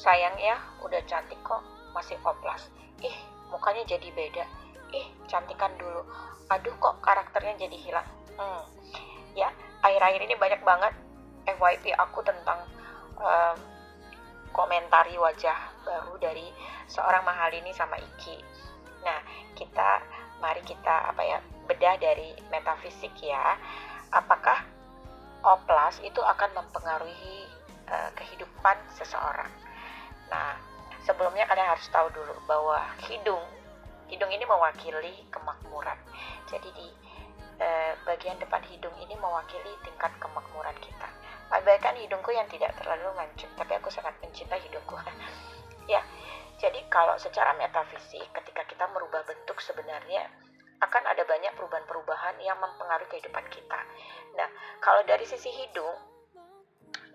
sayang ya, udah cantik kok, masih oplas. Ih, mukanya jadi beda. Ih, cantikan dulu. Aduh, kok karakternya jadi hilang. Ya, akhir-akhir ini banyak banget FYP aku tentang em, komentari wajah baru dari seorang Mahalini sama Iki. Nah, mari kita bedah dari metafisik ya. Apakah oplas itu akan mempengaruhi kehidupan seseorang? Nah, sebelumnya kalian harus tahu dulu bahwa hidung ini mewakili kemakmuran. Jadi di bagian depan hidung ini mewakili tingkat kemakmuran kita. Abaikan hidungku yang tidak terlalu mancung, tapi aku sangat mencintai hidungku. Ya, jadi kalau secara metafisik, ketika kita merubah bentuk sebenarnya akan ada banyak perubahan-perubahan yang mempengaruhi kehidupan kita. Nah, kalau dari sisi hidung,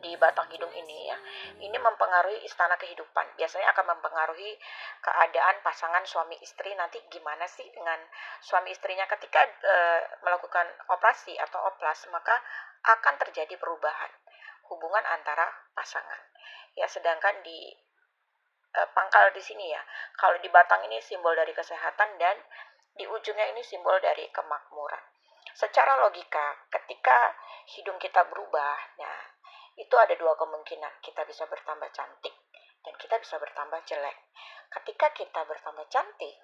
di batang hidung ini ya, ini mempengaruhi istana kehidupan. Biasanya akan mempengaruhi keadaan pasangan suami istri nanti gimana sih dengan suami istrinya ketika melakukan operasi atau oplas, maka akan terjadi perubahan hubungan antara pasangan. Ya, sedangkan di pangkal di sini ya, kalau di batang ini simbol dari kesehatan dan di ujungnya ini simbol dari kemakmuran. Secara logika, ketika hidung kita berubah, nah itu ada dua kemungkinan. Kita bisa bertambah cantik dan kita bisa bertambah jelek. Ketika kita bertambah cantik,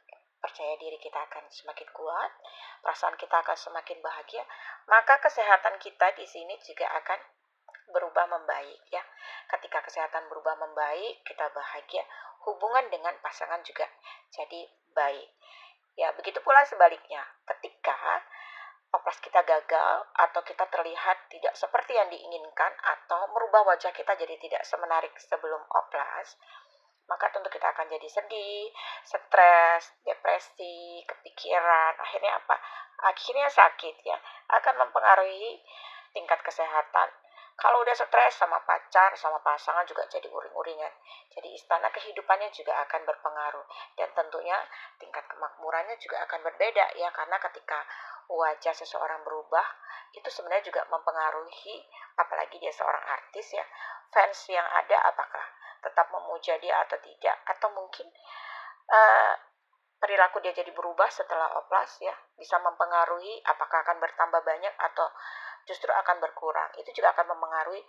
percaya diri kita akan semakin kuat, perasaan kita akan semakin bahagia, maka kesehatan kita di sini juga akan berubah membaik ya. Ketika kesehatan berubah membaik, kita bahagia, hubungan dengan pasangan juga jadi baik. Ya, begitu pula sebaliknya. Ketika oplas kita gagal atau kita terlihat tidak seperti yang diinginkan atau merubah wajah kita jadi tidak semenarik sebelum oplas, maka tentu kita akan jadi sedih, stres, depresi, kepikiran. Akhirnya apa? Akhirnya sakit ya. Akan mempengaruhi tingkat kesehatan. Kalau udah stres sama pacar, sama pasangan juga jadi uring-uringan. Jadi istana kehidupannya juga akan berpengaruh. Dan tentunya tingkat kemakmurannya juga akan berbeda ya. Karena ketika wajah seseorang berubah, itu sebenarnya juga mempengaruhi, apalagi dia seorang artis ya, fans yang ada apakah tetap memuja dia atau tidak. Atau mungkin perilaku dia jadi berubah setelah oplas ya, bisa mempengaruhi apakah akan bertambah banyak atau justru akan berkurang. Itu juga akan mempengaruhi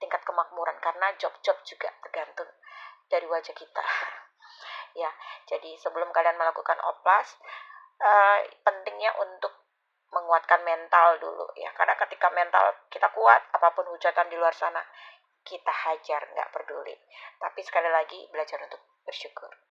tingkat kemakmuran karena job-job juga tergantung dari wajah kita. Ya, jadi sebelum kalian melakukan oplas, pentingnya untuk menguatkan mental dulu ya. Karena ketika mental kita kuat, apapun hujatan di luar sana kita hajar, nggak peduli. Tapi sekali lagi belajar untuk bersyukur.